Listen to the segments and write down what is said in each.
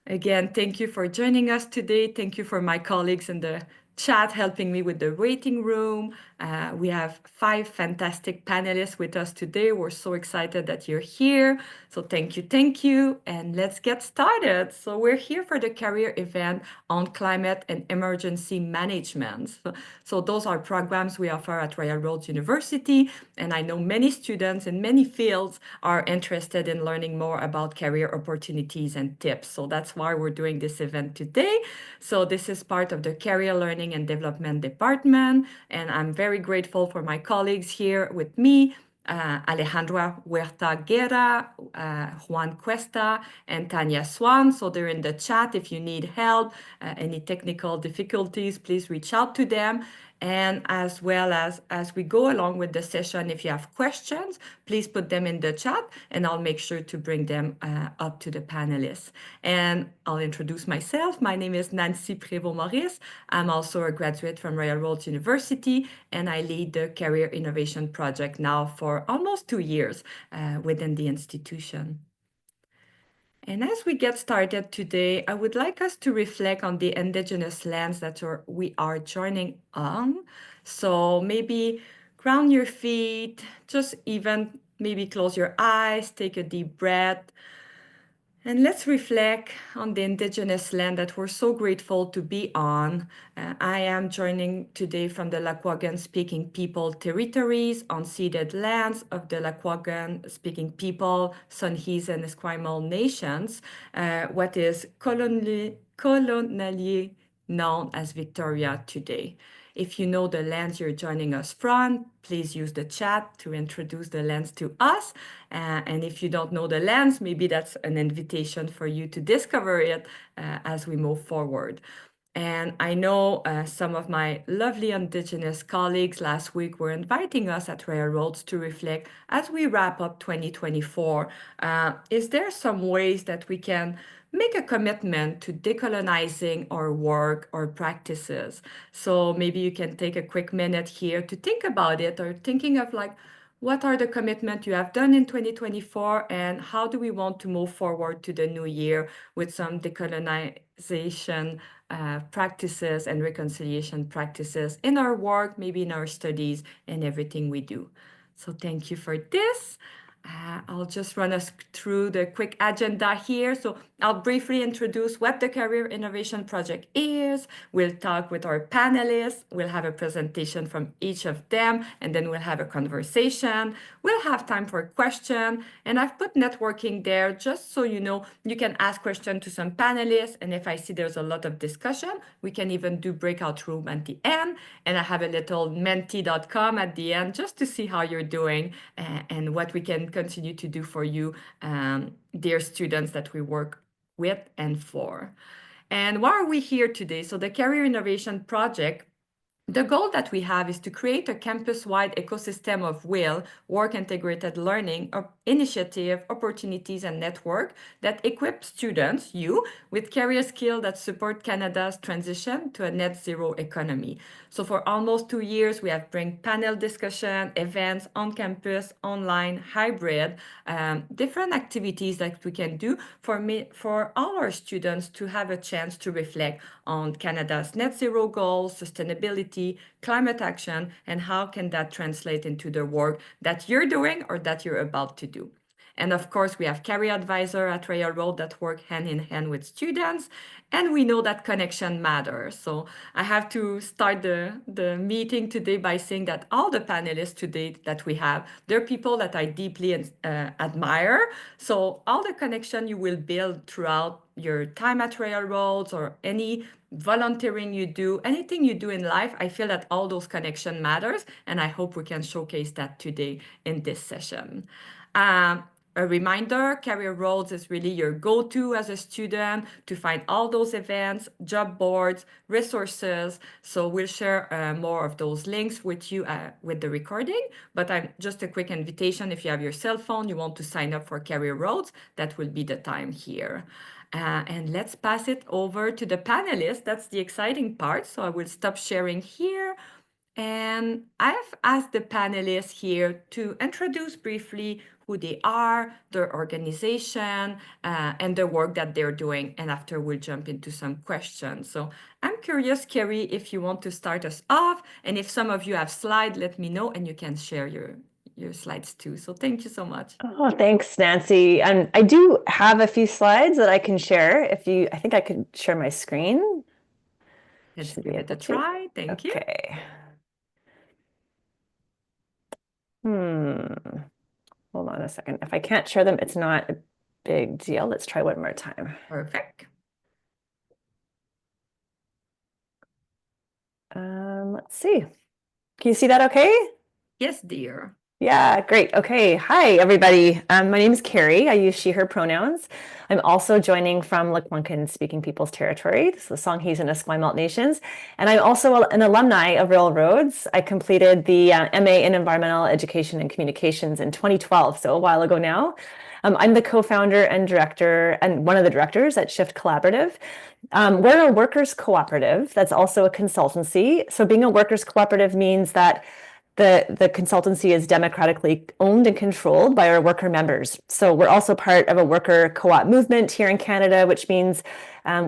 Again, thank you for joining us today. Thank you for my colleagues in the chat helping me with the waiting room. We have 5 fantastic panelists with us today. We're so excited that you're here. So thank you, and let's get started. So we're here for the career event on climate and emergency management. So those are programs we offer at Royal Roads University, and I know many students in many fields are interested in learning more about career opportunities and tips. So that's why we're doing this event today. So this is part of the Career Learning and Development Department, and I'm very grateful for my colleagues here with me, Alejandra Huerta Guerra, Juan Cuesta, and Tanya Swan. So they're in the chat. If you need help, any technical difficulties, please reach out to them. And as well as we go along with the session, if you have questions, please put them in the chat and I'll make sure to bring them up to the panelists. And I'll introduce myself. My name is Nancy Prévost-Maurice. I'm also a graduate from Royal Roads University, and I lead the Career Innovation Project now for almost 2 years within the institution. And as we get started today, I would like us to reflect on the Indigenous lands that we are joining on. So maybe ground your feet, just even maybe close your eyes, take a deep breath. And let's reflect on the Indigenous land that we're so grateful to be on. I am joining today from the Lekwungen-speaking people territories, unceded lands of the Lekwungen-speaking people, Songhees and Esquimalt nations, what is colonially known as Victoria today. If you know the lands you're joining us from, please use the chat to introduce the lands to us. And if you don't know the lands, maybe that's an invitation for you to discover it as we move forward. And I know some of my lovely Indigenous colleagues last week were inviting us at Royal Roads to reflect as we wrap up 2024. Is there some ways that we can make a commitment to decolonizing our work or practices? So maybe you can take a quick minute here to think about it, or thinking of like, what are the commitments you have done in 2024, and how do we want to move forward to the new year with some decolonization practices and reconciliation practices in our work, maybe in our studies, and everything we do. So thank you for this. I'll just run us through the quick agenda here. So I'll briefly introduce what the Career Innovation Project is. We'll talk with our panelists. We'll have a presentation from each of them, and then we'll have a conversation. We'll have time for a question, and I've put networking there just so you know you can ask questions to some panelists, and if I see there's a lot of discussion, we can even do breakout room at the end, and I have a little menti.com at the end just to see how you're doing and what we can continue to do for you, dear students that we work with and for. And why are we here today? So the Career Innovation Project, the goal that we have is to create a campus-wide ecosystem of work-integrated learning, initiative, opportunities, and network that equip students, you, with career skills that support Canada's transition to a net zero economy. So for almost 2 years, we have bring panel discussion, events on campus, online, hybrid, different activities that we can do for all our students to have a chance to reflect on Canada's net zero goals, sustainability, climate action, and how can that translate into the work that you're doing or that you're about to do. And of course, we have career advisor at Royal Road that work hand in hand with students, and we know that connection matters. So I have to start the meeting today by saying that all the panelists today that we have, they're people that I deeply admire. So all the connection you will build throughout your time at Royal Roads or any volunteering you do, anything you do in life, I feel that all those connection matters, and I hope we can showcase that today in this session. A reminder, Career Roads is really your go-to as a student to find all those events, job boards, resources. So we'll share more of those links with you with the recording, but just a quick invitation, if you have your cell phone, you want to sign up for Career Roads, that will be the time here. And let's pass it over to the panelists. That's the exciting part. So I will stop sharing here. And I've asked the panelists here to introduce briefly who they are, their organization, and the work that they're doing. And after we'll jump into some questions. So I'm curious, Kerri, if you want to start us off, and if some of you have slides, let me know, and you can share your slides too. So thank you so much. Oh, thanks, Nancy. I do have a few slides that I can share. I think I could share my screen. Let's Should be give it a able to. try. Thank you. Okay. Hmm. Hold on a second. If I can't share them, it's not a big deal. Let's try one more time. Perfect. Let's see. Can you see that okay? Yes, dear. Yeah, great. Okay. Hi, everybody. My name is Kerri. I use she, her pronouns. I'm also joining from Lekwungen Speaking People's Territory. This is the Songhees and Esquimalt Nations. And I'm also an alumni of Railroads. I completed the MA in Environmental Education and Communications in 2012, so a while ago now. I'm the co-founder and director, and one of the directors at Shift Collaborative. We're a workers' cooperative that's also a consultancy. So being a workers' cooperative means that the consultancy is democratically owned and controlled by our worker members. So we're also part of a worker co-op movement here in Canada, which means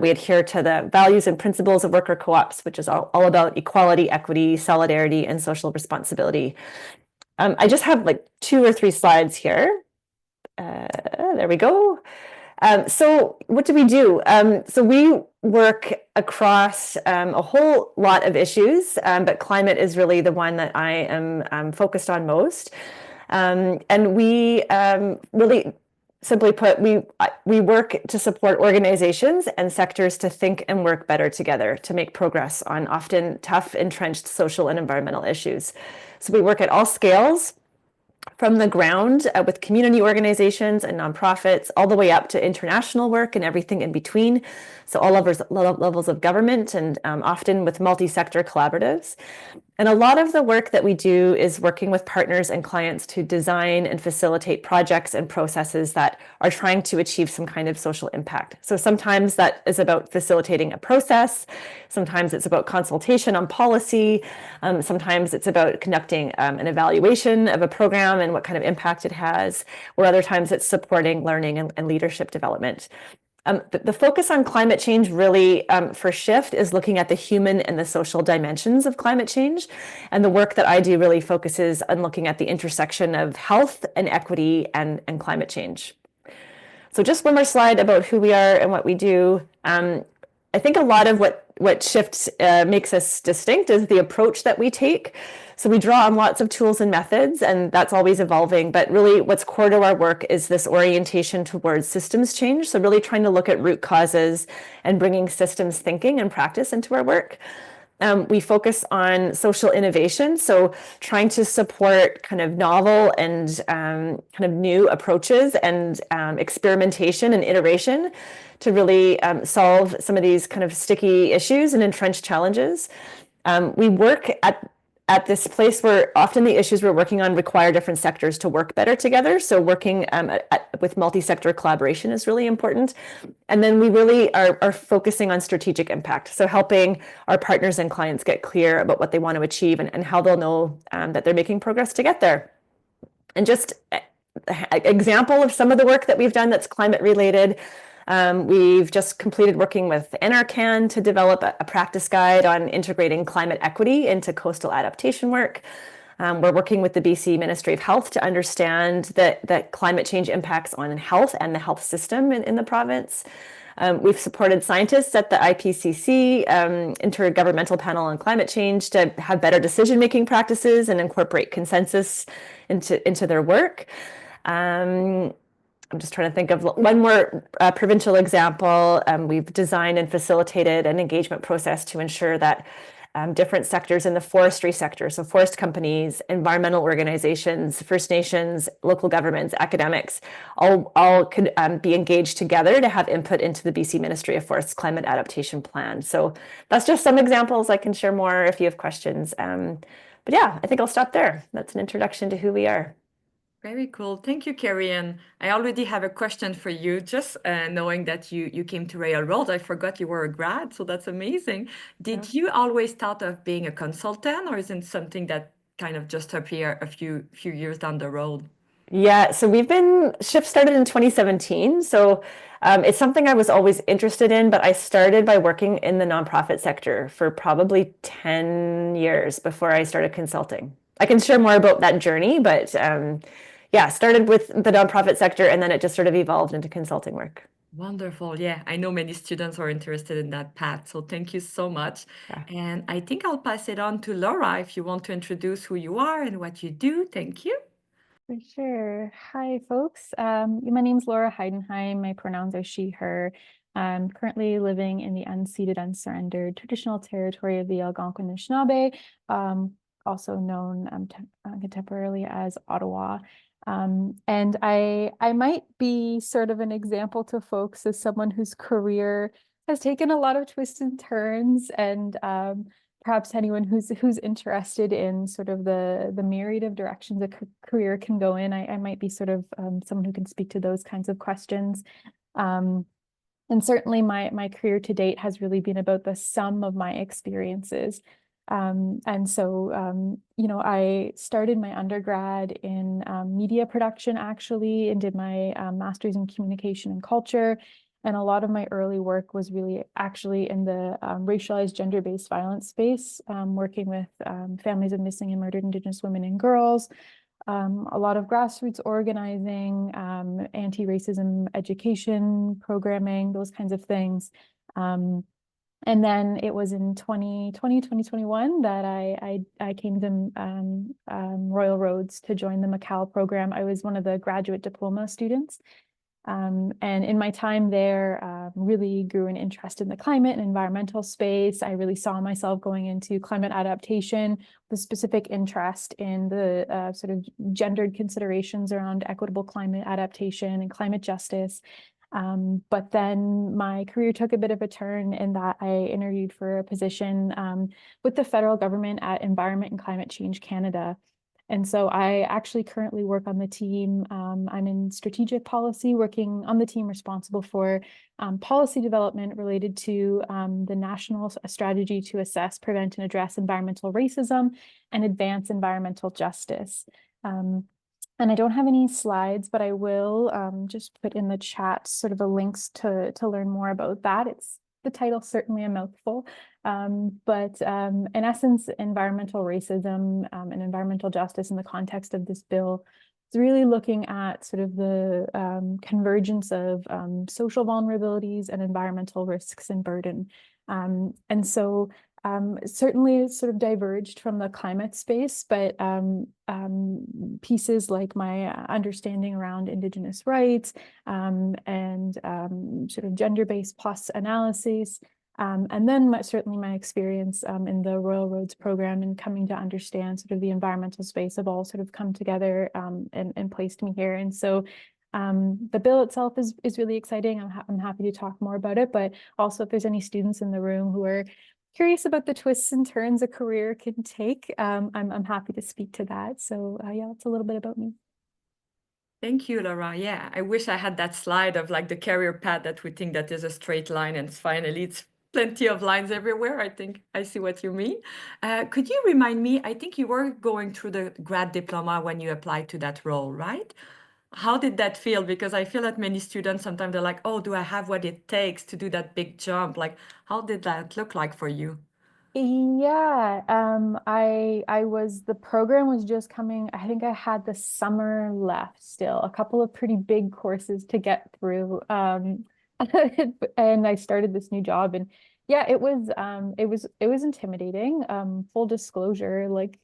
we adhere to the values and principles of worker co-ops, which is all about equality, equity, solidarity, and social responsibility. I just have like 2 or 3 slides here. There we go. So what do we do? So we work across a whole lot of issues, but climate is really the one that I am focused on most. And we really, simply put, we work to support organizations and sectors to think and work better together to make progress on often tough, entrenched social and environmental issues. So we work at all scales, from the ground with community organizations and nonprofits, all the way up to international work and everything in between. So all levels of government, and often with multi-sector collaboratives. And a lot of the work that we do is working with partners and clients to design and facilitate projects and processes that are trying to achieve some kind of social impact. So sometimes that is about facilitating a process. Sometimes it's about consultation on policy. Sometimes it's about conducting an evaluation of a program and what kind of impact it has. Or other times it's supporting learning and leadership development. The focus on climate change really for Shift is looking at the human and the social dimensions of climate change. And the work that I do really focuses on looking at the intersection of health and equity and climate change. So just one more slide about who we are and what we do. I think a lot of what Shift makes us distinct is the approach that we take. So we draw on lots of tools and methods, and that's always evolving. But really what's core to our work is this orientation towards systems change. So really trying to look at root causes and bringing systems thinking and practice into our work. We focus on social innovation, so trying to support kind of novel and kind of new approaches and experimentation and iteration to really solve some of these kind of sticky issues and entrenched challenges. We work at this place where often the issues we're working on require different sectors to work better together. So working with multi-sector collaboration is really important. And then we really are focusing on strategic impact. So helping our partners and clients get clear about what they want to achieve and how they'll know that they're making progress to get there. And just an example of some of the work that we've done that's climate related. We've just completed working with NRCan to develop a practice guide on integrating climate equity into coastal adaptation work. We're working with the BC Ministry of Health to understand that climate change impacts on health and the health system in the province. We've supported scientists at the IPCC Intergovernmental Panel on Climate Change to have better decision-making practices and incorporate consensus into their work. I'm just trying to think of one more provincial example. We've designed and facilitated an engagement process to ensure that different sectors in the forestry sector, so forest companies, environmental organizations, First Nations, local governments, academics, all could be engaged together to have input into the BC Ministry of Forests Climate Adaptation Plan. So that's just some examples. I can share more if you have questions. But yeah, I think I'll stop there. That's an introduction to who we are. Very cool. Thank you, Kerri. And I already have a question for you, just knowing that you came to Railroad. I forgot you were a grad, so that's amazing. Yeah. Did you always thought of being a consultant, or is it something that kind of just appeared a few years down the road? Yeah, so Shift started in 2017. So it's something I was always interested in, but I started by working in the nonprofit sector for probably 10 years before I started consulting. I can share more about that journey, but yeah, started with the nonprofit sector and then it just sort of evolved into consulting work. Wonderful. Yeah, I know many students are interested in that path. So thank you so much. Yeah. And I think I'll pass it on to Laura if you want to introduce who you are and what you do. Thank you. For sure. Hi, folks. My name's Laura Heidenheim. My pronouns are she, her. I'm currently living in the unceded, unsurrendered traditional territory of the Algonquin Anishinaabe, also known contemporarily as Ottawa. And I might be sort of an example to folks as someone whose career has taken a lot of twists and turns, and perhaps anyone who's interested in sort of the myriad of directions a career can go in. I might be sort of someone who can speak to those kinds of questions. And certainly my career to date has really been about the sum of my experiences. And so, I started my undergrad in media production, actually, and did my master's in communication and culture. And a lot of my early work was really actually in the racialized gender-based violence space, working with families of missing and murdered Indigenous women and girls, a lot of grassroots organizing, anti-racism education programming, those kinds of things. And then it was in 2021 that I came to Royal Roads to join the MACAL program. I was one of the graduate diploma students. And in my time there, really grew an interest in the climate and environmental space. I really saw myself going into climate adaptation with a specific interest in the sort of gendered considerations around equitable climate adaptation and climate justice. But then my career took a bit of a turn in that I interviewed for a position with the federal government at Environment and Climate Change Canada. And so I actually currently work on the team. I'm in strategic policy, working on the team responsible for policy development related to the national strategy to assess, prevent, and address environmental racism and advance environmental justice. And I don't have any slides, but I will just put in the chat sort of a links to learn more about that. It's the title certainly a mouthful, but in essence, environmental racism and environmental justice in the context of this bill, it's really looking at sort of the convergence of social vulnerabilities and environmental risks and burden. And so certainly it's sort of diverged from the climate space, but pieces like my understanding around Indigenous rights and sort of gender-based plus analyses, and then certainly my experience in the Royal Roads program and coming to understand sort of the environmental space have all sort of come together and placed me here. And so the bill itself is really exciting. I'm happy to talk more about it, but also if there's any students in the room who are curious about the twists and turns a career can take, I'm happy to speak to that. So yeah, that's a little bit about me. Thank you, Laura. Yeah, I wish I had that slide of like the career path that we think that is a straight line, and finally it's plenty of lines everywhere. I think I see what you mean. Could you remind me, I think you were going through the grad diploma when you applied to that role, right? How did that feel? Because I feel that many students sometimes they're like, oh, do I have what it takes to do that big jump? Like, how did that look like for you? Yeah, the program was just coming. I think I had the summer left still, a couple of pretty big courses to get through. And I started this new job, and yeah, it was intimidating. Full disclosure, like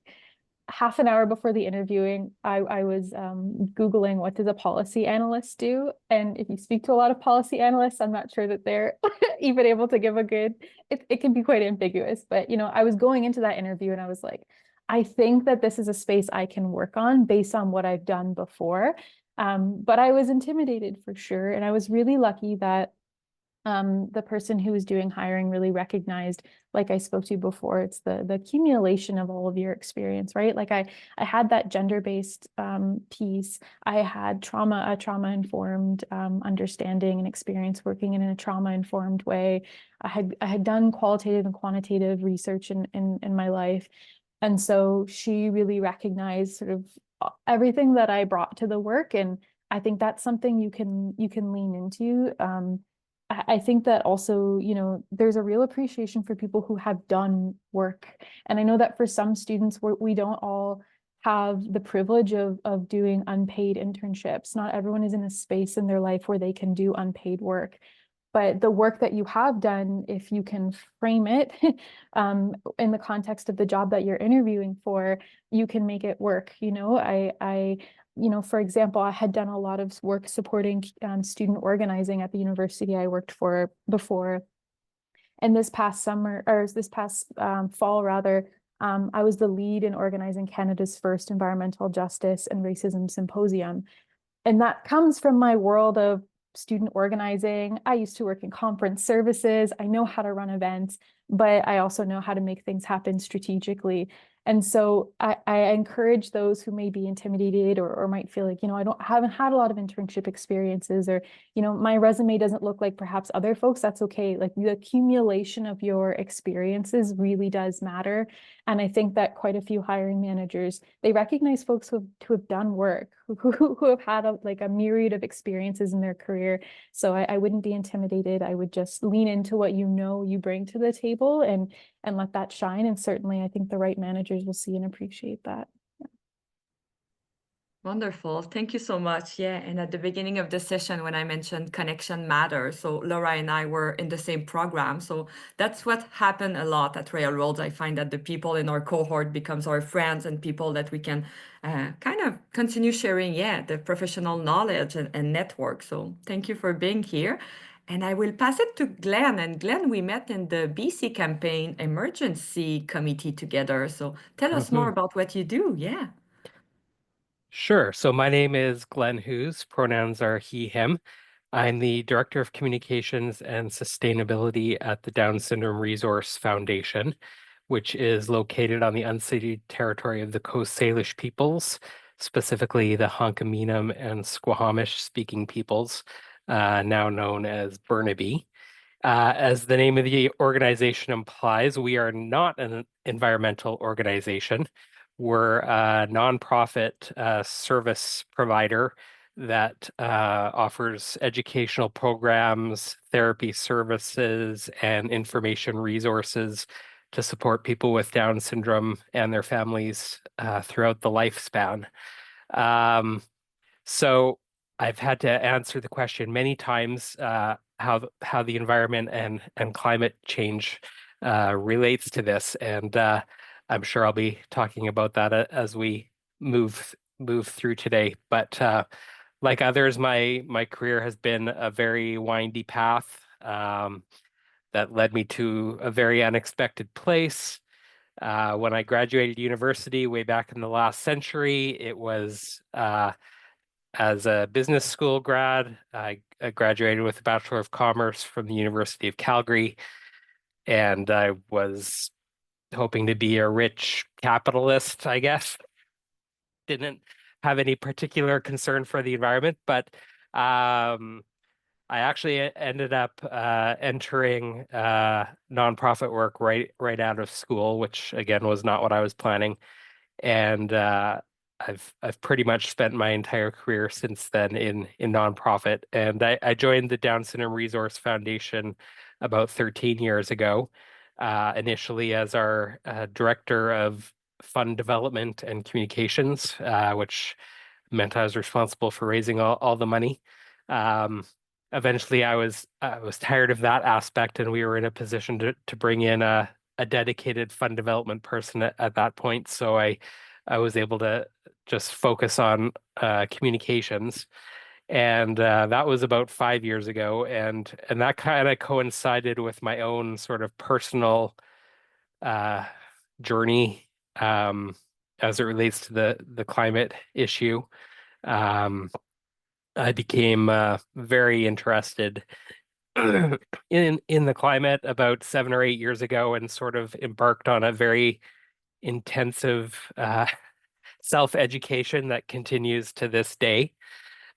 half an hour before the interviewing, I was Googling what does a policy analyst do? And if you speak to a lot of policy analysts, I'm not sure that they're even able to give a good, it can be quite ambiguous. But, I was going into that interview and I was like, I think that this is a space I can work on based on what I've done before. But I was intimidated for sure. And I was really lucky that the person who was doing hiring really recognized, like I spoke to before, it's the accumulation of all of your experience, right? Like I had that gender-based piece. I had a trauma-informed understanding and experience working in a trauma-informed way. I had done qualitative and quantitative research in my life. And so she really recognized sort of everything that I brought to the work. And I think that's something you can lean into. I think that also, you know, there's a real appreciation for people who have done work. And I know that for some students, we don't all have the privilege of doing unpaid internships. Not everyone is in a space in their life where they can do unpaid work. But the work that you have done, if you can frame it in the context of the job that you're interviewing for, you can make it work. You know, you know, for example, I had done a lot of work supporting student organizing at the university I worked for before. And this past summer, or this past fall rather, I was the lead in organizing Canada's first environmental justice and racism symposium. And that comes from my world of student organizing. I used to work in conference services. I know how to run events, but I also know how to make things happen strategically. And so I encourage those who may be intimidated or might feel like, you know, haven't had a lot of internship experiences, or, you know, my resume doesn't look like perhaps other folks. That's okay. Like, the accumulation of your experiences really does matter. And I think that quite a few hiring managers, they recognize folks who have done work, who have had a myriad of experiences in their career. So I wouldn't be intimidated. I would just lean into what you know you bring to the table and let that shine. And certainly I think the right managers will see and appreciate that. Wonderful. Thank you so much. Yeah. And at the beginning of the session, when I mentioned connection matters, so Laura and I were in the same program. So that's what happened a lot at Railroads. I find that the people in our cohort becomes our friends and people that we can kind of continue sharing, the professional knowledge and network. So thank you for being here. And I will pass it to Glen. And Glen, we met in the BC campaign emergency committee together. So tell us more about what you do. Yeah. Sure. So my name is Glen Hoos. Pronouns are he, him. I'm the Director of Communications and Sustainability at the Down Syndrome Resource Foundation, which is located on the unceded territory of the Coast Salish peoples, specifically the Hunkaminam and Squamish-speaking peoples, now known as Burnaby. As the name of the organization implies, we are not an environmental organization. We're a nonprofit service provider that offers educational programs, therapy services, and information resources to support people with Down syndrome and their families throughout the lifespan. So I've had to answer the question many times how the environment and climate change relates to this, and I'm sure I'll be talking about that as we move through today. But like others, my career has been a very windy path that led me to a very unexpected place. When I graduated university way back in the last century, it was as a business school grad. I graduated with a Bachelor of Commerce from the University of Calgary, and I was hoping to be a rich capitalist, I guess. Didn't have any particular concern for the environment, but I actually ended up entering nonprofit work right out of school, which again was not what I was planning. And I've pretty much spent my entire career since then in nonprofit. And I joined the Down Syndrome Resource Foundation about 13 years ago, initially as our director of fund development and communications, which meant I was responsible for raising all the money. Eventually, I was tired of that aspect, and we were in a position to bring in a dedicated fund development person at that point. So I was able to just focus on communications, and that was about 5 years ago, and that kind of coincided with my own sort of personal journey as it relates to the climate issue. I became very interested in the climate about 7 or 8 years ago, and sort of embarked on a very intensive self-education that continues to this day.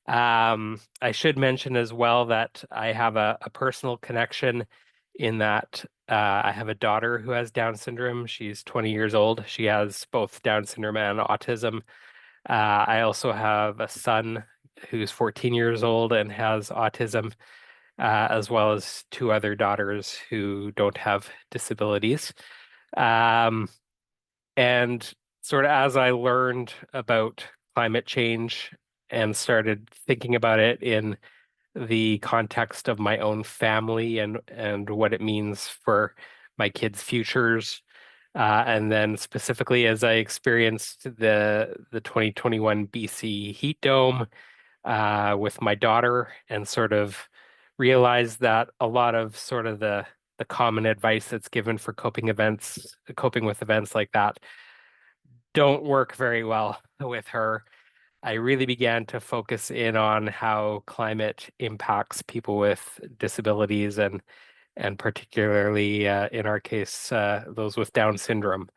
I should mention as well that I have a personal connection in that I have a daughter who has Down syndrome. She's 20 years old. She has both Down syndrome and autism. I also have a son who's 14 years old and has autism, as well as two other daughters who don't have disabilities. And sort of as I learned about climate change and started thinking about it in the context of my own family and what it means for my kids' futures. And then specifically as I experienced the 2021 BC heat dome with my daughter and sort of realized that a lot of sort of the common advice that's given for coping with events like that don't work very well with her. I really began to focus in on how climate impacts people with disabilities and particularly in our case those with Down syndrome.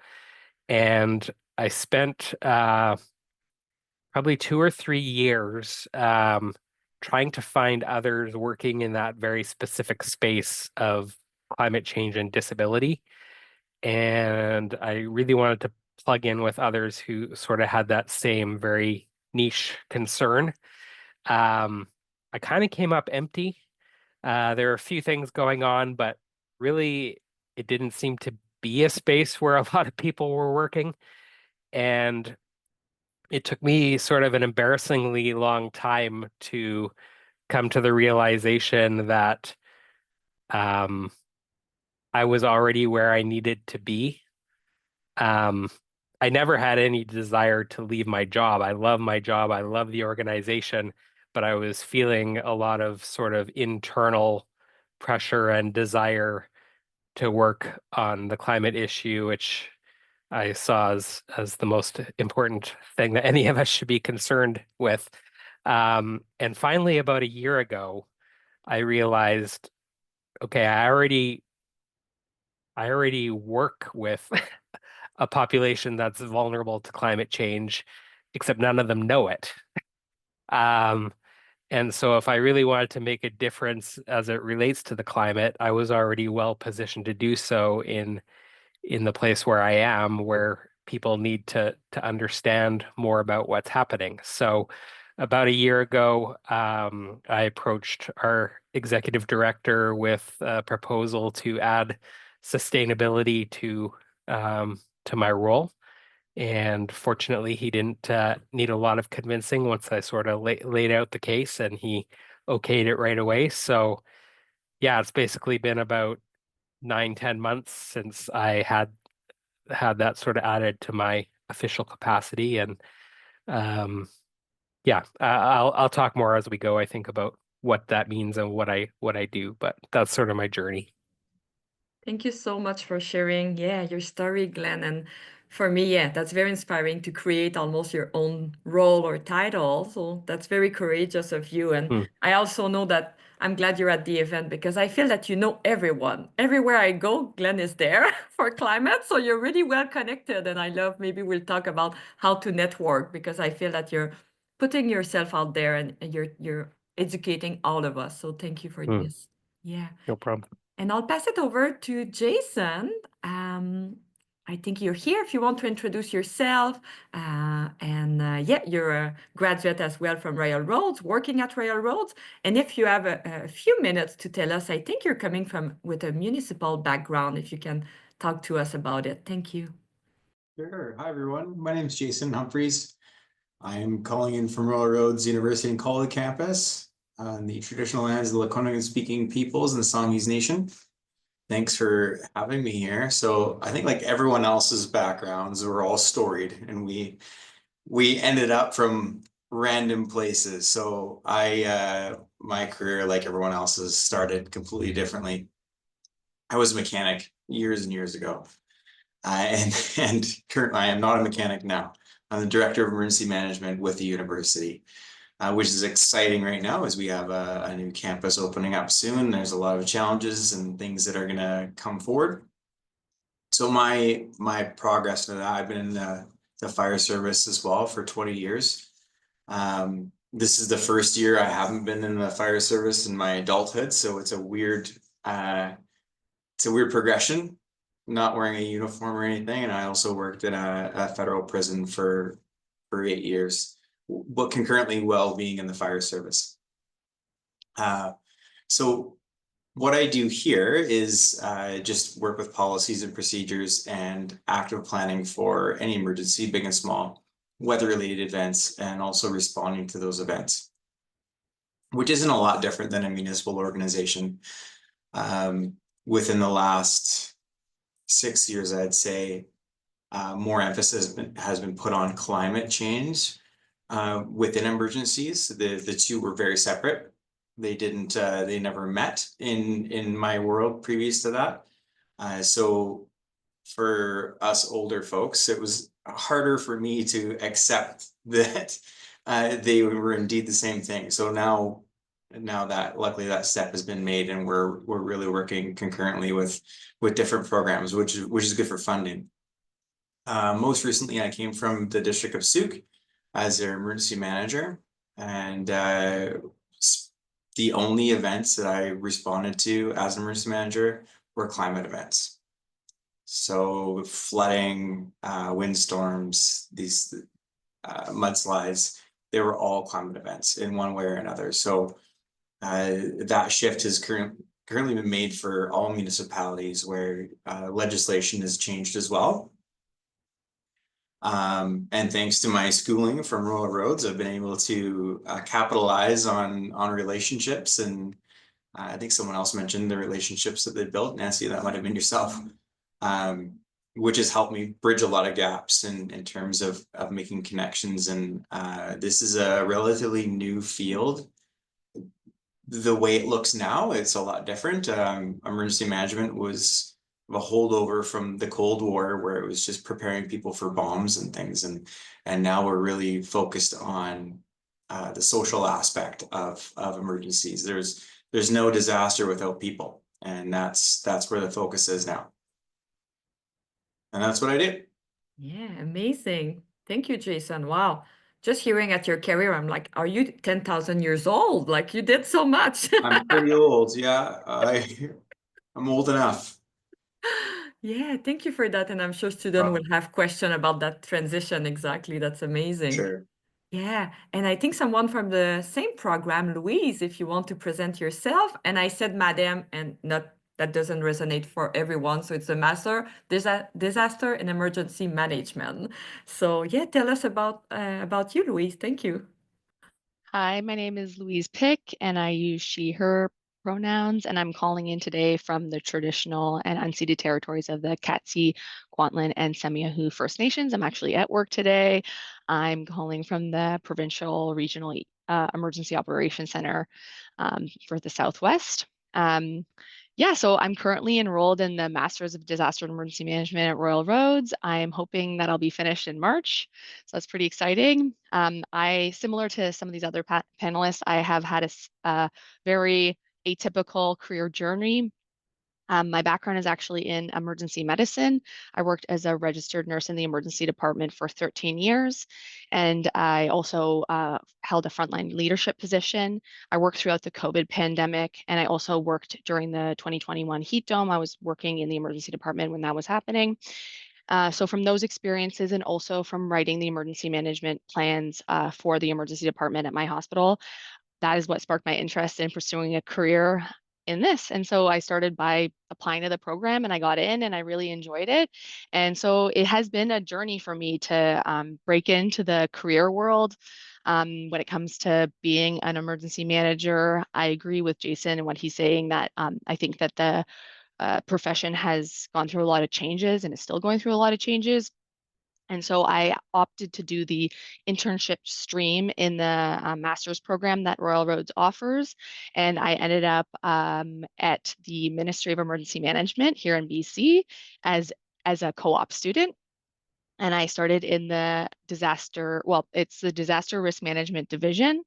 And I spent probably 2 or 3 years trying to find others working in that very specific space of climate change and disability. And I really wanted to plug in with others who sort of had that same very niche concern. I kind of came up empty. There are a few things going on, but really it didn't seem to be a space where a lot of people were working. And it took me sort of an embarrassingly long time to come to the realization that um, I was already where I needed to be. Um, I never had any desire to leave my job. I love my job. I love the organization, but I was feeling a lot of sort of internal pressure and desire to work on the climate issue, which I saw as the most important thing that any of us should be concerned with. And finally, about a year ago, I realized, okay, I already work with a population that's vulnerable to climate change, except none of them know it. Um, and so if I really wanted to make a difference as it relates to the climate, I was already well positioned to do so in the place where I am, where people need to understand more about what's happening. So about a year ago, I approached our executive director with a proposal to add sustainability to my role. And fortunately, he didn't need a lot of convincing once I sort of laid out the case, and he okayed it right away. So yeah, it's basically been about 9, 10 months since I had that sort of added to my official capacity. And yeah, I'll talk more as we go, I think, about what that means and what I do, but that's sort of my journey. Thank you so much for sharing, yeah, your story, Glenn. And for me, yeah, that's very inspiring to create almost your own role or title. So that's very courageous of you. And Hmm. I also know that I'm glad you're at the event because I feel that you know everyone. Everywhere I go, Glenn is there for climate. So you're really well connected. And I love, maybe we'll talk about how to network because I feel that you're putting yourself out there and you're educating all of us. So thank you for this. Yeah. No problem. And I'll pass it over to Jason. I think you're here if you want to introduce yourself. Yeah, you're a graduate as well from Railroads, working at Railroads. And if you have a few minutes to tell us, I think you're coming from with a municipal background, if you can talk to us about it. Thank you. Sure. Hi, everyone. My name is Jason Humphries. I am calling in from Railroads University and College campus on the traditional lands of the Lekwungen-speaking peoples in the Songhees Nation. Thanks for having me here. So I think like everyone else's backgrounds, we're all storied and we ended up from random places. So my career, like everyone else's, started completely differently. I was a mechanic years and years ago. And currently I am not a mechanic now. I'm the director of emergency management with the university, which is exciting right now as we have a new campus opening up soon. There's a lot of challenges and things that are going to come forward. So my progress to that, I've been in the fire service as well for 20 years. This is the first year I haven't been in the fire service in my adulthood, so it's a weird progression, not wearing a uniform or anything. And I also worked in a federal prison for for 8 years, but concurrently while being in the fire service. So what I do here is just work with policies and procedures and active planning for any emergency, big and small, weather-related events, and also responding to those events, which isn't a lot different than a municipal organization. Within the last 6 years, I'd say more emphasis has been put on climate change within emergencies. The two were very separate. They never met in my world previous to that. So for us older folks, it was harder for me to accept that they were indeed the same thing. So now that luckily that step has been made, and we're really working concurrently with different programs, which is good for funding. Most recently, I came from the District of Sauk as their emergency manager, and the only events that I responded to as an emergency manager were climate events. So flooding, windstorms, these mudslides, they were all climate events in one way or another. So that shift has currently been made for all municipalities where legislation has changed as well. And thanks to my schooling from Royal Roads, I've been able to capitalize on relationships, and I think someone else mentioned the relationships that they built. Nancy, that might have been yourself, which has helped me bridge a lot of gaps in terms of making connections. And this is a relatively new field. The way it looks now, it's a lot different. Emergency management was a holdover from the Cold War, where it was just preparing people for bombs and things, and now we're really focused on the social aspect of emergencies. There's no disaster without people, and that's where the focus is now, and that's what I did. Yeah, amazing. Thank you, Jason. Wow. Just hearing at your career, I'm like, are you 10,000 years old? Like, you did so much. I'm pretty old, yeah. I'm old enough. Yeah, thank you for that. And I'm sure students will have question about that transition. Exactly. That's amazing. Sure. Yeah. And I think someone from the same program, Louise, if you want to present yourself. And I said MADEM, and not that doesn't resonate for everyone. So it's a Master Disaster and Emergency Management. So yeah, tell us about you, Louise. Thank you. Hi, my name is Louise Pick, and I use she, her pronouns, and I'm calling in today from the traditional and unceded territories of the Katzie, Kwantlen, and Semiahoo First Nations. I'm actually at work today. I'm calling from the Provincial Regional Emergency Operations Center for the Southwest. Yeah, so I'm currently enrolled in the Masters of Disaster and Emergency Management at Royal Roads. I'm hoping that I'll be finished in March, so that's pretty exciting. Similar to some of these other panelists, I have had a very atypical career journey. My background is actually in emergency medicine. I worked as a registered nurse in the emergency department for 13 years, and I also held a frontline leadership position. I worked throughout the COVID pandemic, and I also worked during the 2021 heat dome. I was working in the emergency department when that was happening. So from those experiences, and also from writing the emergency management plans for the emergency department at my hospital, that is what sparked my interest in pursuing a career in this. And so I started by applying to the program, and I got in, and I really enjoyed it. And so it has been a journey for me to break into the career world. When it comes to being an emergency manager, I agree with Jason and what he's saying, that I think that the profession has gone through a lot of changes and is still going through a lot of changes. And so I opted to do the internship stream in the master's program that Royal Roads offers. And I ended up at the Ministry of Emergency Management here in BC as a co-op student. And I started in the it's the Disaster Risk Management Division,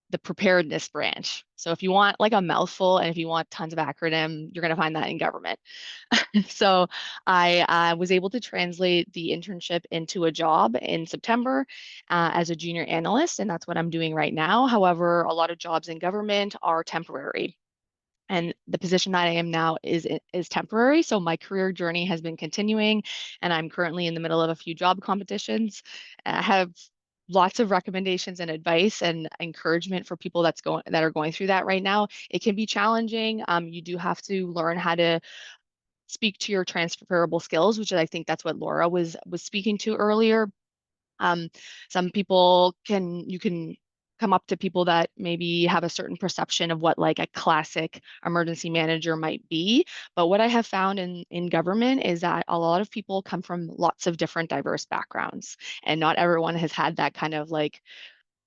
the preparedness branch. So if you want like a mouthful and if you want tons of acronym, you're going to find that in government. So I was able to translate the internship into a job in September as a junior analyst, and that's what I'm doing right now. However, a lot of jobs in government are temporary. And the position that I am now is temporary. So my career journey has been continuing, and I'm currently in the middle of a few job competitions. I have lots of recommendations and advice and encouragement for people that are going through that right now. It can be challenging. You do have to learn how to speak to your transferable skills, which I think that's what Laura was speaking to earlier. Some people you can come up to people that maybe have a certain perception of what like a classic emergency manager might be. But what I have found in government is that a lot of people come from lots of different diverse backgrounds, and not everyone has had that kind of like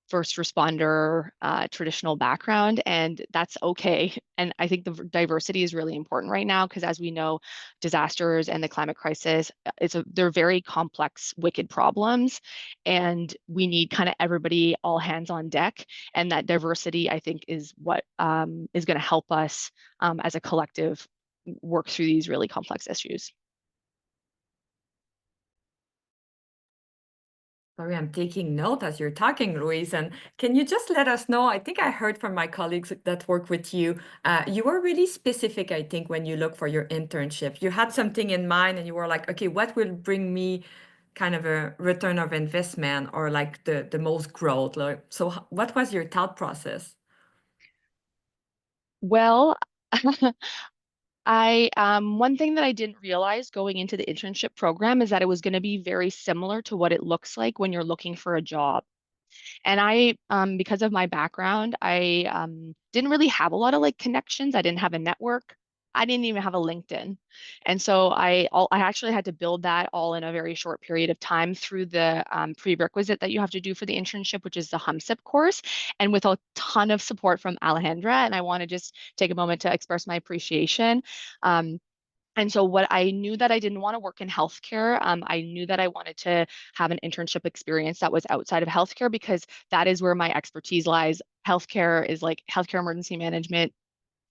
first responder traditional background, and that's okay. And I think the diversity is really important right now because, as we know, disasters and the climate crisis, they're very complex, wicked problems, and we need kind of everybody, all hands on deck. And that diversity, I think, is what is going to help us as a collective work through these really complex issues. Sorry, I'm taking note as you're talking, Louise. And can you just let us know? I think I heard from my colleagues that work with you. You were really specific, I think, when you look for your internship. You had something in mind and you were like, okay, what will bring me kind of a return of investment or like the most growth? Like, so what was your thought process? Well, one thing that I didn't realize going into the internship program is that it was going to be very similar to what it looks like when you're looking for a job. And because of my background, I didn't really have a lot of like connections. I didn't have a network. I didn't even have a LinkedIn. And so I actually had to build that all in a very short period of time through the prerequisite that you have to do for the internship, which is the HumSIP course, and with a ton of support from Alejandra. And I want to just take a moment to express my appreciation. And so what I knew that I didn't want to work in healthcare, I knew that I wanted to have an internship experience that was outside of healthcare because that is where my expertise lies. Healthcare is like healthcare emergency management.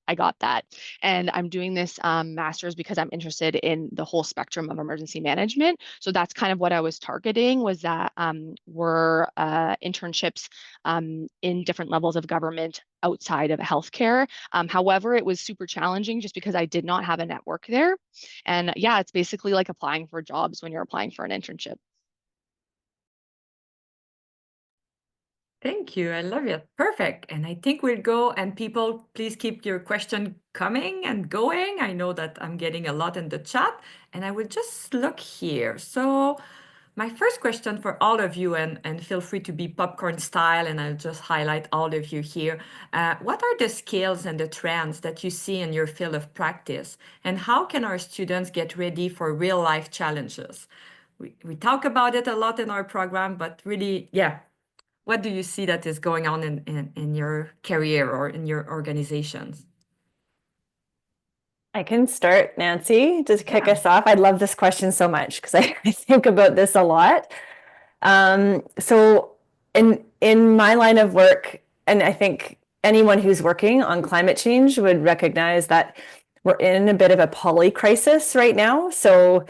I got that. And I'm doing this master's because I'm interested in the whole spectrum of emergency management. So that's kind of what I was targeting, was that were internships in different levels of government outside of healthcare. However, it was super challenging just because I did not have a network there. And yeah, it's basically like applying for jobs when you're applying for an internship. Thank you. I love it. Perfect. And I think we'll go, and people, please keep your question coming and going. I know that I'm getting a lot in the chat, and I will just look here. So my first question for all of you, and feel free to be popcorn style, and I'll just highlight all of you here. What are the skills and the trends that you see in your field of practice? And how can our students get ready for real life challenges? We talk about it a lot in our program, but really, yeah, what do you see that is going on in your career or in your organizations? I can start, Nancy, to kick us off. I love this question so much because I think about this a lot. So in my line of work, and I think anyone who's working on climate change would recognize that we're in a bit of a polycrisis right now. So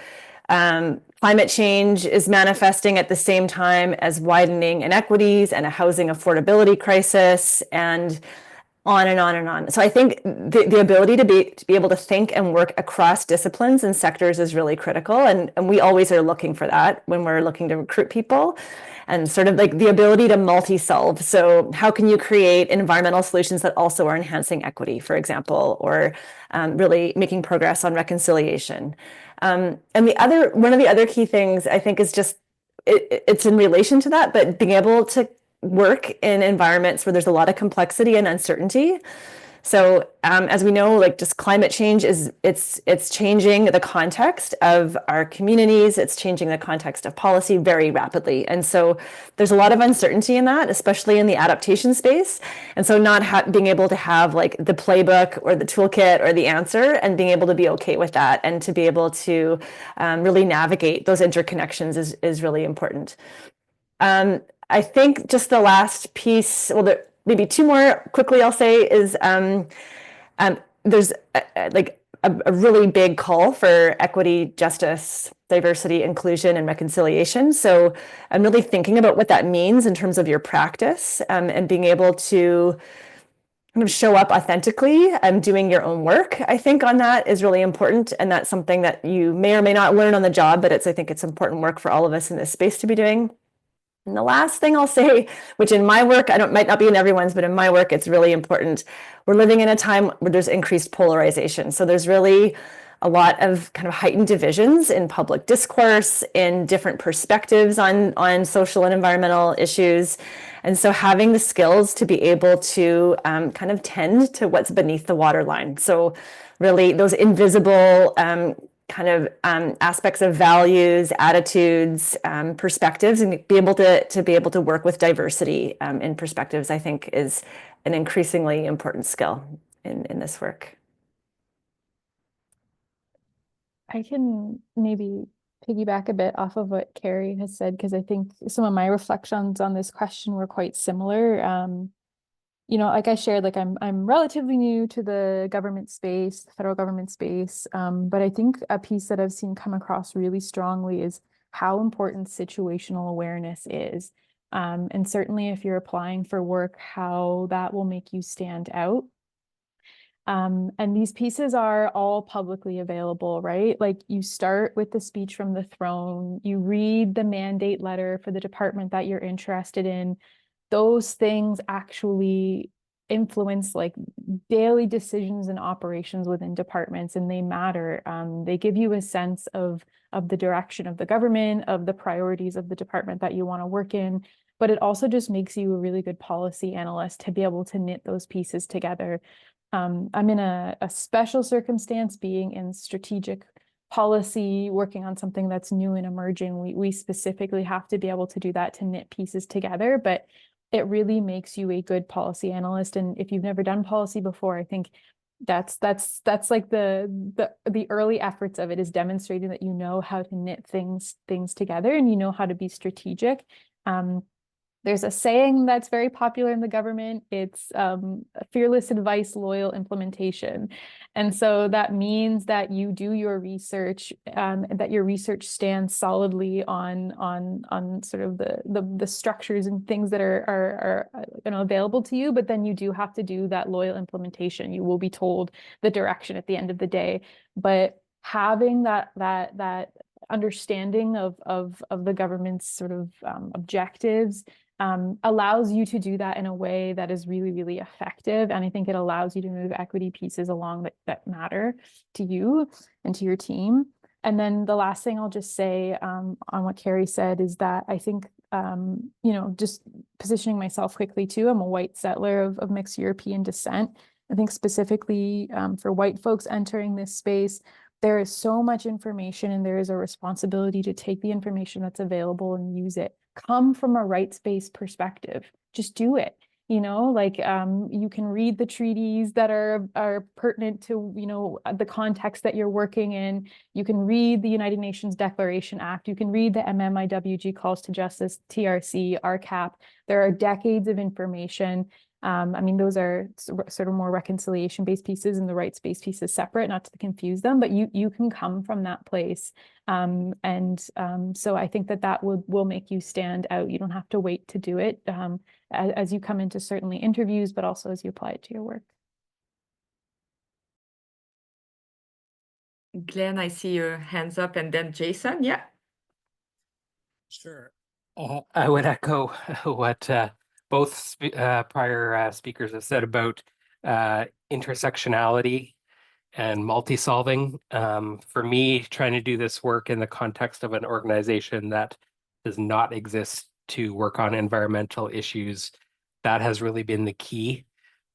climate change is manifesting at the same time as widening inequities and a housing affordability crisis, and on and on and on. So I think the ability to be able to think and work across disciplines and sectors is really critical. And we always are looking for that when we're looking to recruit people, and sort of like the ability to multi-solve. So how can you create environmental solutions that also are enhancing equity, for example, or really making progress on reconciliation? And one of the other key things I think is just, it's in relation to that, but being able to work in environments where there's a lot of complexity and uncertainty. So as we know, like just climate change it's changing the context of our communities, it's changing the context of policy very rapidly. And so there's a lot of uncertainty in that, especially in the adaptation space. And so not being able to have like the playbook or the toolkit or the answer, and being able to be okay with that, and to be able to really navigate those interconnections is really important. I think just the last piece, well, maybe two more quickly I'll say, is there's a really big call for equity, justice, diversity, inclusion, and reconciliation. So I'm really thinking about what that means in terms of your practice, and being able to kind of show up authentically and doing your own work, I think, on that is really important. And that's something that you may or may not learn on the job, but I think it's important work for all of us in this space to be doing. And the last thing I'll say, which in my work, might not be in everyone's, but in my work, it's really important. We're living in a time where there's increased polarization. So there's really a lot of kind of heightened divisions in public discourse, in different perspectives on social and environmental issues. And so having the skills to be able to kind of tend to what's beneath the waterline. So really those invisible kind of aspects of values, attitudes, perspectives, and be able to work with diversity in perspectives, I think is an increasingly important skill in this work. I can maybe piggyback a bit off of what Kerri has said, because I think some of my reflections on this question were quite similar. You know, like I shared, like I'm relatively new to the government space, the federal government space, but I think a piece that I've seen come across really strongly is how important situational awareness is. And certainly if you're applying for work, how that will make you stand out. And these pieces are all publicly available, right? Like you start with the speech from the throne, you read the mandate letter for the department that you're interested in. Those things actually influence like daily decisions and operations within departments, and they matter. They give you a sense of the direction of the government, of the priorities of the department that you want to work in. But it also just makes you a really good policy analyst to be able to knit those pieces together. I'm in a special circumstance, being in strategic policy, working on something that's new and emerging. We specifically have to be able to do that to knit pieces together, but it really makes you a good policy analyst. And if you've never done policy before, I think that's like the early efforts of it, is demonstrating that you know how to knit things together and you know how to be strategic. There's a saying that's very popular in the government. It's fearless advice, loyal implementation. And so that means that you do your research, and that your research stands solidly on sort of the structures and things that are you know, available to you. But then you do have to do that loyal implementation. You will be told the direction at the end of the day. But having that understanding of the government's sort of objectives allows you to do that in a way that is really, really effective. And I think it allows you to move equity pieces along that matter to you and to your team. And then the last thing I'll just say on what Kerri said is that I think, you know, just positioning myself quickly too, I'm a white settler of mixed European descent. I think specifically for white folks entering this space, there is so much information, and there is a responsibility to take the information that's available and use it. Come from a rights-based perspective. Just do it. You know, like you can read the treaties that are pertinent to, you know, the context that you're working in. You can read the United Nations Declaration Act. You can read the MMIWG Calls to Justice, TRC, RCAP. There are decades of information. I mean, those are sort of more reconciliation-based pieces, and the rights-based pieces separate, not to confuse them, but you can come from that place. So I think that will make you stand out. You don't have to wait to do it as you come into certainly interviews, but also as you apply it to your work. Glenn, I see your hands up, and then Jason, yeah. Sure. I would echo what both prior speakers have said about intersectionality and multi-solving. For me, trying to do this work in the context of an organization that does not exist to work on environmental issues, that has really been the key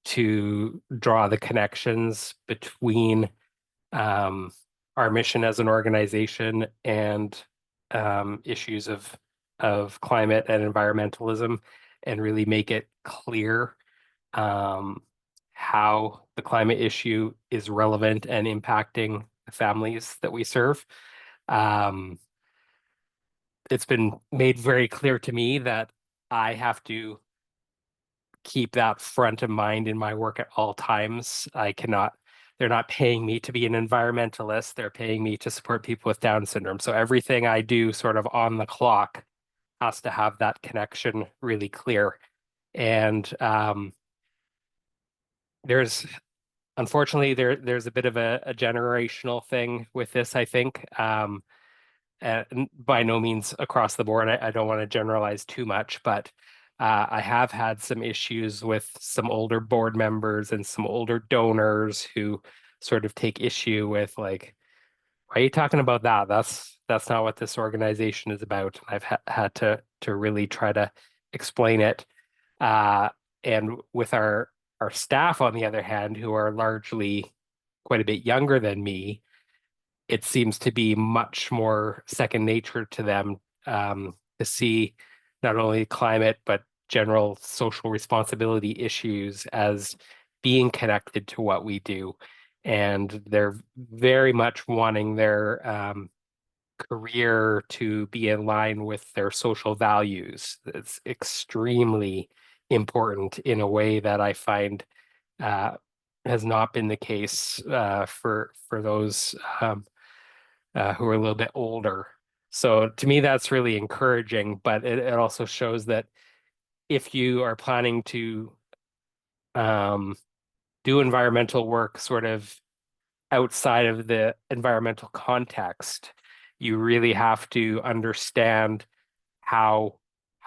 to draw the connections between our mission as an organization and issues of climate and environmentalism, and really make it clear how the climate issue is relevant and impacting the families that we serve. It's been made very clear to me that I have to keep that front of mind in my work at all times. They're not paying me to be an environmentalist, they're paying me to support people with Down syndrome. So everything I do sort of on the clock has to have that connection really clear. And unfortunately, there's a bit of a generational thing with this, I think. and by no means across the board. I don't want to generalize too much, but I have had some issues with some older board members and some older donors who sort of take issue with, like, why are you talking about that? That's not what this organization is about. I've had to really try to explain it. And with our staff, on the other hand, who are largely quite a bit younger than me, it seems to be much more second nature to them, to see not only climate but general social responsibility issues as being connected to what we do. And they're very much wanting their career to be in line with their social values. It's extremely important in a way that I find has not been the case for those who are a little bit older. So to me, that's really encouraging, but it also shows that if you are planning to do environmental work sort of outside of the environmental context, you really have to understand how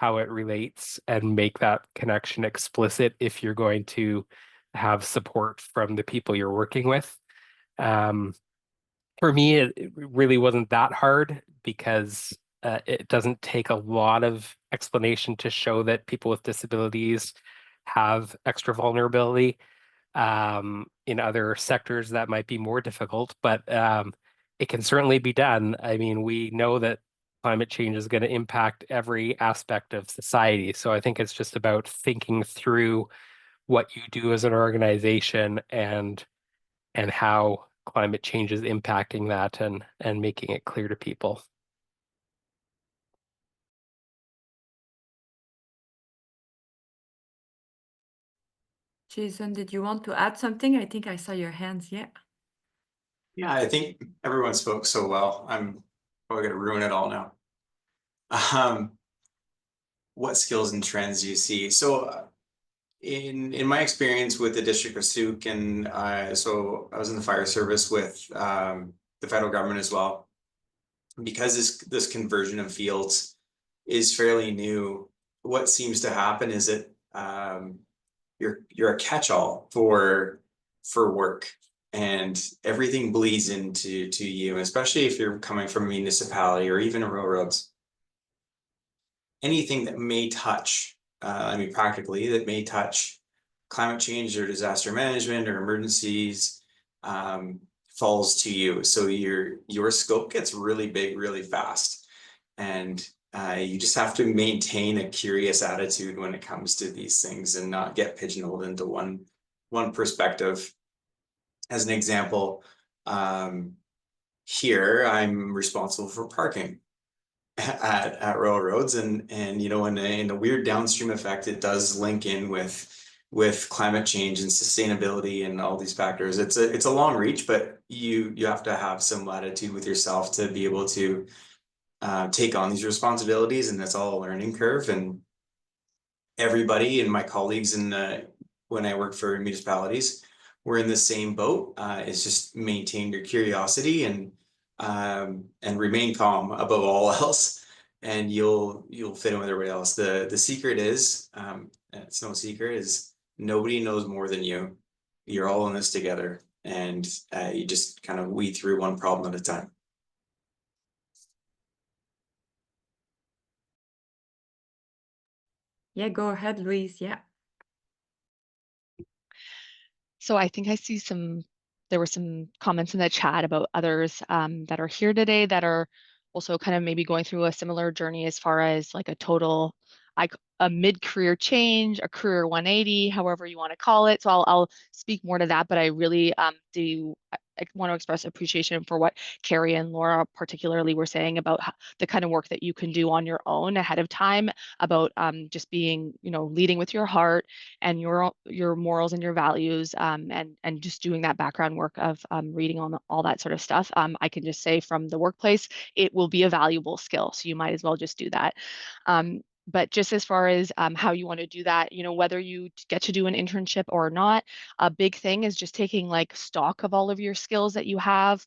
it relates and make that connection explicit if you're going to have support from the people you're working with. For me, it really wasn't that hard because it doesn't take a lot of explanation to show that people with disabilities have extra vulnerability. In other sectors, that might be more difficult, but it can certainly be done. I mean, we know that climate change is going to impact every aspect of society. So I think it's just about thinking through what you do as an organization and how climate change is impacting that and making it clear to people. Jason, did you want to add something? I think I saw your hands. Yeah. Yeah, I think everyone spoke so well. I'm probably going to ruin it all now. What skills and trends do you see? So in my experience with the District of Souk, and so I was in the fire service with the federal government as well. Because this conversion of fields is fairly new, what seems to happen is that you're a catch-all for work, and everything bleeds into you, especially if you're coming from a municipality or even a railroads. Anything that may touch, I mean, practically, that may touch climate change or disaster management or emergencies, falls to you. So your scope gets really big really fast, and you just have to maintain a curious attitude when it comes to these things and not get pigeonholed into one perspective. As an example, here I'm responsible for parking at railroads, and you know, in a weird downstream effect, it does link in with climate change and sustainability and all these factors. It's a long reach, but you have to have some latitude with yourself to be able to take on these responsibilities, and that's all a learning curve. And everybody and my colleagues when I work for municipalities, we're in the same boat. It's just maintain your curiosity and remain calm above all else, and you'll fit in with everybody else. The secret is, it's no secret, is nobody knows more than you. You're all in this together, and you just kind of weed through one problem at a time. Yeah, go ahead, Louise. Yeah. So I think I see there were some comments in the chat about others that are here today that are also kind of maybe going through a similar journey as far as like a mid-career change, a career 180, however you want to call it. So I'll speak more to that, but I really I want to express appreciation for what Kerri and Laura particularly were saying about the kind of work that you can do on your own ahead of time, about just being, you know, leading with your heart and your morals and your values, and just doing that background work of reading on all that sort of stuff. I can just say from the workplace, it will be a valuable skill. So you might as well just do that. But just as far as how you want to do that, you know, whether you get to do an internship or not, a big thing is just taking like stock of all of your skills that you have,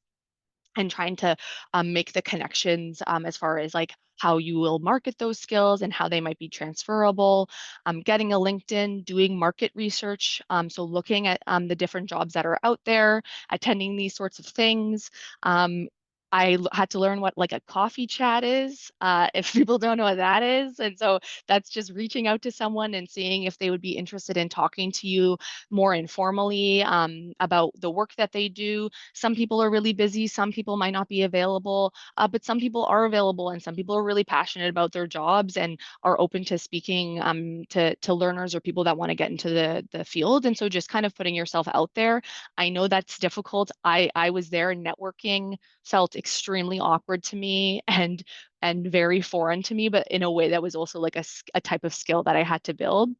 and trying to make the connections as far as like how you will market those skills and how they might be transferable, getting a LinkedIn, doing market research. So looking at the different jobs that are out there, attending these sorts of things. I had to learn what like a coffee chat is, if people don't know what that is. And so that's just reaching out to someone and seeing if they would be interested in talking to you more informally about the work that they do. Some people are really busy, some people might not be available, but some people are available and some people are really passionate about their jobs and are open to speaking to learners or people that want to get into the field. And so just kind of putting yourself out there. I know that's difficult. I was there, networking felt extremely awkward to me and very foreign to me, but in a way that was also like a type of skill that I had to build.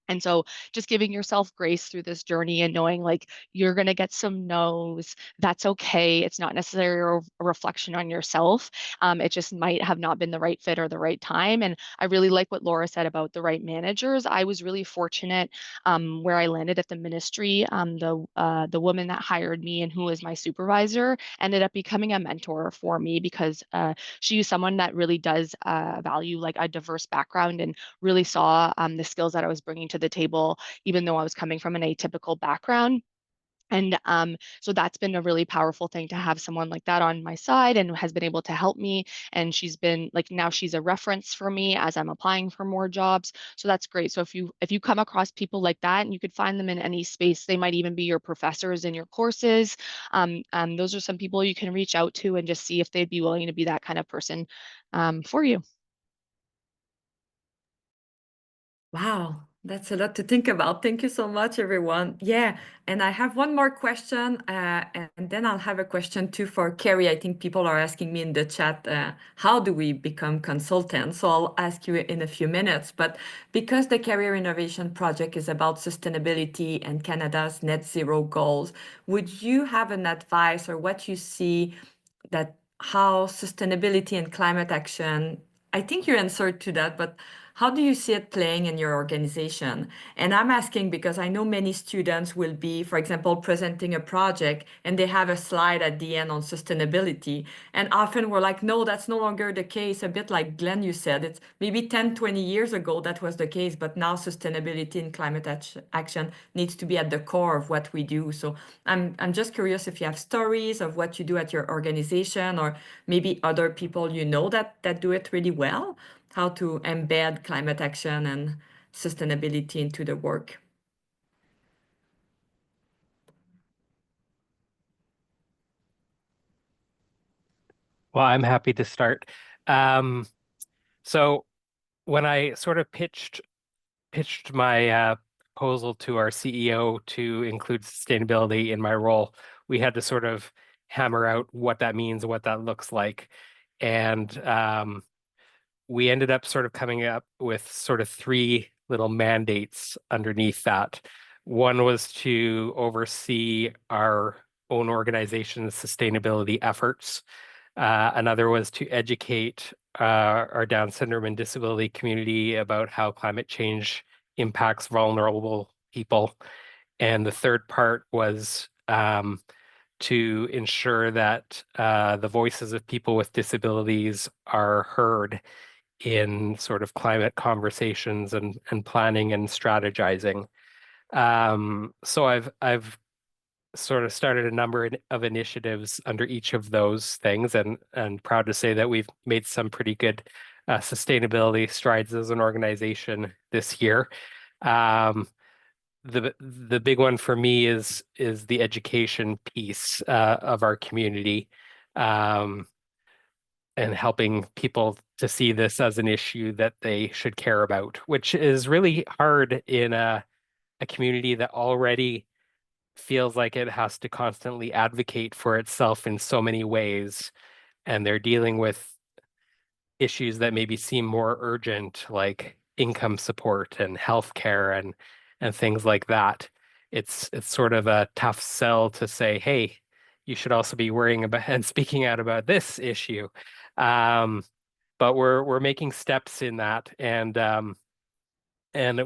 And so just giving yourself grace through this journey and knowing like you're going to get some no's, that's okay. It's not necessarily a reflection on yourself. It just might have not been the right fit or the right time. And I really like what Laura said about the right managers. I was really fortunate where I landed at the ministry. The woman that hired me and who was my supervisor ended up becoming a mentor for me because she is someone that really does value like a diverse background and really saw the skills that I was bringing to the table, even though I was coming from an atypical background. And so that's been a really powerful thing to have someone like that on my side and has been able to help me. And she's been like, now she's a reference for me as I'm applying for more jobs. So that's great. So if you come across people like that, and you could find them in any space, they might even be your professors in your courses. Those are some people you can reach out to and just see if they'd be willing to be that kind of person for you. Wow, that's a lot to think about. Thank you so much, everyone. Yeah, and I have one more question, and then I'll have a question too for Kerri. I think people are asking me in the chat, how do we become consultants? So I'll ask you in a few minutes. But because the Career Innovation Project is about sustainability and Canada's net zero goals, would you have an advice or what you see that how sustainability and climate action, I think you answered to that, but how do you see it playing in your organization? And I'm asking because I know many students will be, for example, presenting a project and they have a slide at the end on sustainability. And often we're like, no, that's no longer the case. A bit like Glen, you said, it's maybe 10, 20 years ago that was the case, but now sustainability and climate action needs to be at the core of what we do. So I'm just curious if you have stories of what you do at your organization or maybe other people you know that do it really well, how to embed climate action and sustainability into the work. Well, I'm happy to start. So when I sort of pitched my proposal to our CEO to include sustainability in my role, we had to sort of hammer out what that means and what that looks like. And we ended up sort of coming up with sort of three little mandates underneath that. One was to oversee our own organization's sustainability efforts. Another was to educate our Down syndrome and disability community about how climate change impacts vulnerable people. And the third part was to ensure that the voices of people with disabilities are heard in sort of climate conversations and planning and strategizing. So I've sort of started a number of initiatives under each of those things, and proud to say that we've made some pretty good sustainability strides as an organization this year. The big one for me is the education piece of our community, and helping people to see this as an issue that they should care about, which is really hard in a community that already feels like it has to constantly advocate for itself in so many ways, and they're dealing with issues that maybe seem more urgent, like income support and healthcare and things like that. It's sort of a tough sell to say, hey, you should also be worrying about and speaking out about this issue. But we're making steps in that, and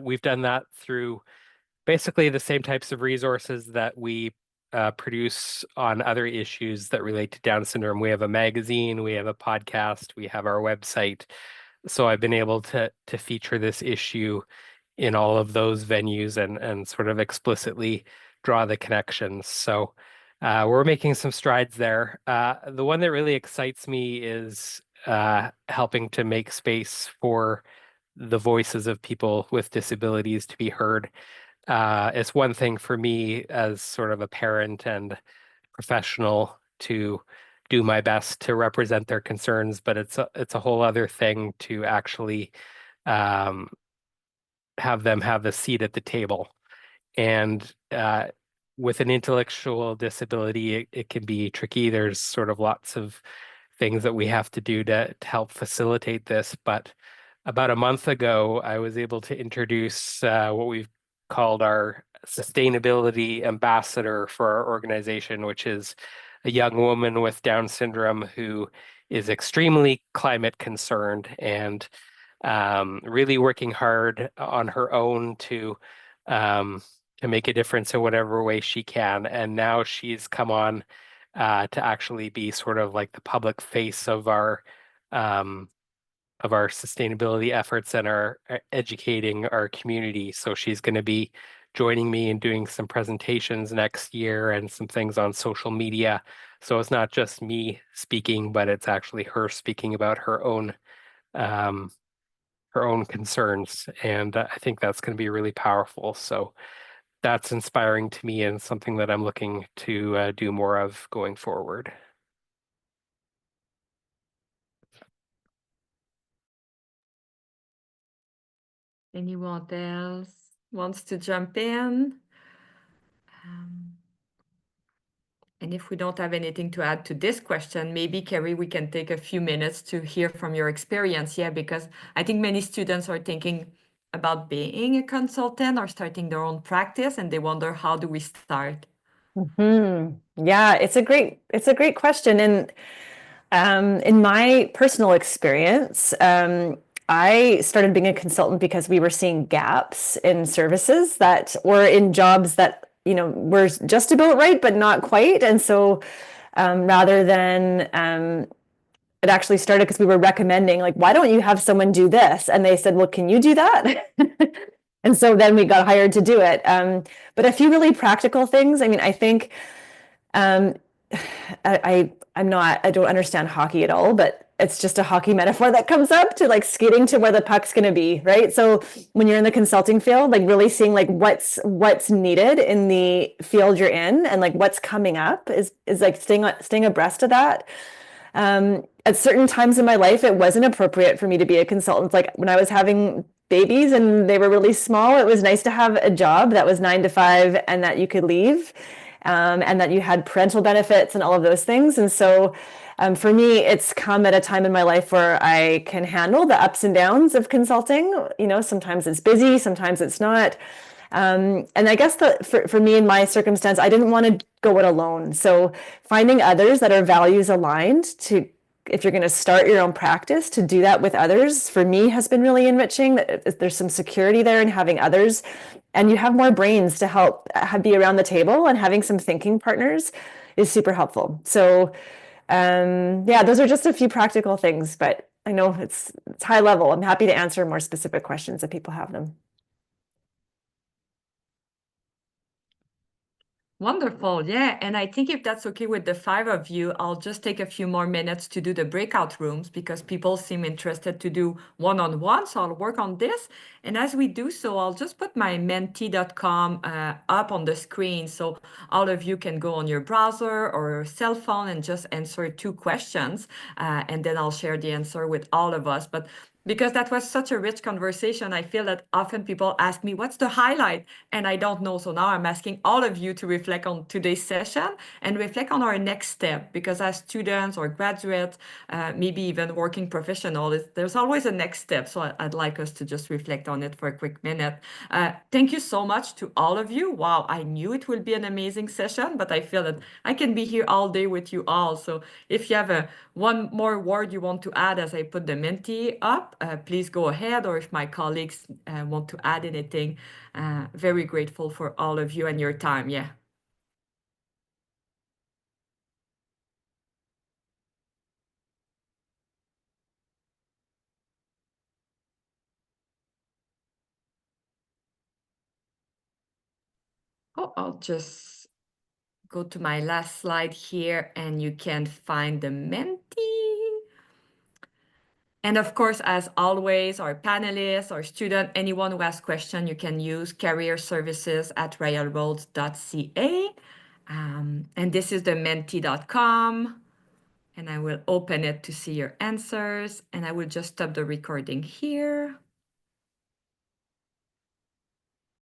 we've done that through basically the same types of resources that we produce on other issues that relate to Down syndrome. We have a magazine, we have a podcast, we have our website. So I've been able to feature this issue in all of those venues and sort of explicitly draw the connections. So we're making some strides there. The one that really excites me is helping to make space for the voices of people with disabilities to be heard. It's one thing for me as sort of a parent and professional to do my best to represent their concerns, but it's a whole other thing to actually have them have a seat at the table. And with an intellectual disability, it can be tricky. There's sort of lots of things that we have to do to help facilitate this. But about a month ago, I was able to introduce what we've called our sustainability ambassador for our organization, which is a young woman with Down syndrome who is extremely climate concerned and really working hard on her own to make a difference in whatever way she can. And now she's come on to actually be sort of like the public face of our sustainability efforts and our educating our community. So she's going to be joining me and doing some presentations next year and some things on social media. So it's not just me speaking, but it's actually her speaking about her own concerns. And I think that's going to be really powerful. So that's inspiring to me and something that I'm looking to do more of going forward. Anyone else wants to jump in? And if we don't have anything to add to this question, maybe, Kerri, we can take a few minutes to hear from your experience. Yeah, because I think many students are thinking about being a consultant or starting their own practice, and they wonder, how do we start? Yeah, it's a great question. And in my personal experience, I started being a consultant because we were seeing gaps in services that were in jobs that, were just about right, but not quite. And so rather than it actually started because we were recommending, like, why don't you have someone do this? And they said, well, can you do that? And so then we got hired to do it. But a few really practical things. I mean, I think I don't understand hockey at all, but it's just a hockey metaphor that comes up to like skating to where the puck's going to be, right? So when you're in the consulting field, like really seeing like what's needed in the field you're in and like what's coming up is like staying abreast of that. At certain times in my life, it wasn't appropriate for me to be a consultant. Like when I was having babies and they were really small, it was nice to have a job that was 9 to 5 and that you could leave. And that you had parental benefits and all of those things. And so for me, it's come at a time in my life where I can handle the ups and downs of consulting. Sometimes it's busy, sometimes it's not. And I guess for me in my circumstance, I didn't want to go it alone. So finding others that are values aligned to, if you're going to start your own practice, to do that with others, for me has been really enriching. There's some security there in having others, and you have more brains to help be around the table, and having some thinking partners is super helpful. So yeah, those are just a few practical things, but I know it's high level. I'm happy to answer more specific questions if people have them. Wonderful. Yeah. And I think if that's okay with the 5 of you, I'll just take a few more minutes to do the breakout rooms because people seem interested to do one-on-one. So I'll work on this. And as we do so, I'll just put my menti.com up on the screen. So all of you can go on your browser or your cell phone and just answer 2 questions. And then I'll share the answer with all of us. But because that was such a rich conversation, I feel that often people ask me, what's the highlight? And I don't know. So now I'm asking all of you to reflect on today's session and reflect on our next step. Because as students or graduates, maybe even working professionals, there's always a next step. So I'd like us to just reflect on it for a quick minute. Thank you so much to all of you. Wow, I knew it will be an amazing session, but I feel that I can be here all day with you all. So if you have one more word you want to add as I put the Menti up, please go ahead, or if my colleagues want to add anything, very grateful for all of you and your time. Yeah. Oh, I'll just go to my last slide here and you can find the Menti. And of course, as always, our panelists, our student, anyone who has questions, you can use careerservices@royalroads.ca. And this is the menti.com. And I will open it to see your answers. And I will just stop the recording here.